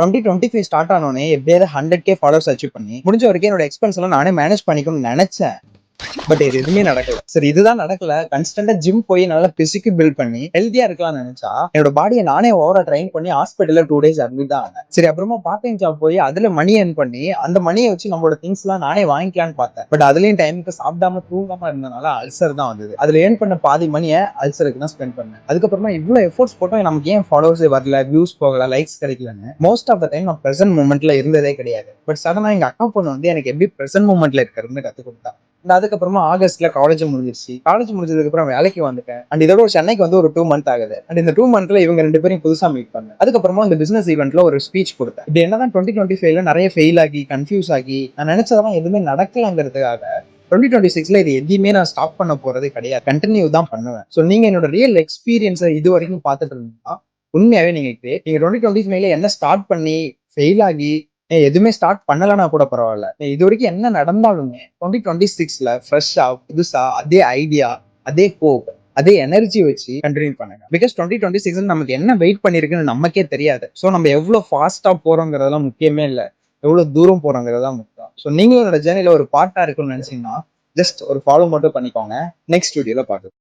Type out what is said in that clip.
2025 start ஆனோனே எப்படியாவது 100K followers achieve பண்ணி முடிஞ்ச வரைக்கும் என்னோட எக்ஸ்பென்ஸ் எல்லாம் நானே மேனேஜ் பண்ணிக்கணும்னு நினைச்சேன். பட் இது எதுவுமே நடக்கல. சரி, இதுதான் நடக்கல. கன்ஸ்டன்டா ஜிம் போய் நல்லா பிசிக்கு பில்ட் பண்ணி ஹெல்த்தியா இருக்கலாம்னு நினைச்சா என்னோட பாடியை நானே ஓவரா ட்ரைன் பண்ணி ஹாஸ்பிட்டல்ல 2 days அட்மிட் தான் ஆனேன். சரி, அப்புறமா பார்ட் டைம் ஜாப் போய் அதுல மணி ஏர்ன் பண்ணி அந்த மணியை வச்சு நம்மளோட திங்ஸ் எல்லாம் நானே வாங்கிக்கலாம்னு பார்த்தேன். பட் அதுலயும் டைமுக்கு சாப்பிடாம தூங்காம இருந்தனால அல்சர் தான் வந்தது. அதுல ஏர்ன் பண்ண பாதி மணியை அல்சருக்கு தான் ஸ்பெண்ட் பண்ணேன். அதுக்கப்புறமா இவ்வளவு எஃபோர்ட்ஸ் போட்டோம், நமக்கு ஏன் ஃபாலோவர்ஸ் வரல, வியூஸ் போகல, லைக்ஸ் கிடைக்கலன்னு மோஸ்ட் ஆஃப் த டைம் நான் பிரசன்ட் மூமெண்ட்ல இருந்ததே கிடையாது. பட் சடனா எங்க அக்கா பொண்ணு வந்து எனக்கு எப்படி பிரசன்ட் மூமெண்ட்ல இருக்கிறதுன்னு கத்து கொடுத்தா. அதுக்கப்புறமா ஆகஸ்ட்ல காலேஜ் முடிஞ்சிருச்சு. காலேஜ் முடிஞ்சதுக்கு அப்புறம் வேலைக்கு வந்துட்டேன். அண்ட் இதோட ஒரு சென்னைக்கு வந்து ஒரு 2 month ஆகுது. அண்ட் இந்த 2 monthல இவங்க 2 பேரும் புதுசா மீட் பண்ணேன். அதுக்கப்புறமா இந்த பிசினஸ் ஈவெண்ட்ல ஒரு ஸ்பீச் கொடுத்தேன். இப்படி என்னதான் 2025ல நிறைய ஃபெயில் ஆகி கன்ஃபியூஸ் ஆகி நான் நினைச்சதெல்லாம் எதுவுமே நடக்கலங்கிறதுக்காக 2026ல இது எதையுமே நான் ஸ்டாப் பண்ண போறது கிடையாது. கண்டினியூ தான் பண்ணுவேன். ஸோ நீங்க என்னோட ரியல் எக்ஸ்பீரியன்ஸை இது வரைக்கும் பார்த்துட்டு இருந்தா உண்மையாவே நீங்க 2025ல என்ன ஸ்டார்ட் பண்ணி ஃபெயில் ஆகி எதுவுமே ஸ்டார்ட் பண்ணலன்னா கூட பரவாயில்ல, இது வரைக்கும் என்ன நடந்தாலுமே 2026ல ஃப்ரெஷ்ஷா புதுசா அதே ஐடியா, அதே ஹோப், அதே எனர்ஜி வச்சு கண்டினியூ பண்ணுங்க. பிகாஸ் 2026 நமக்கு என்ன வெயிட் பண்ணிருக்குன்னு நமக்கே தெரியாது. ஸோ நம்ம எவ்வளவு ஃபாஸ்டா போறோங்கிறதெல்லாம் முக்கியமே இல்லை, எவ்வளவு தூரம் போறோங்கிறதா முக்கியம். ஸோ நீங்களும் என்னோட ஜேர்னில ஒரு பார்ட்டா இருக்குன்னு நினைச்சீங்கன்னா ஜஸ்ட் ஒரு ஃபாலோ மட்டும் பண்ணிக்கோங்க. நெக்ஸ்ட் வீடியோல பார்க்கலாம்.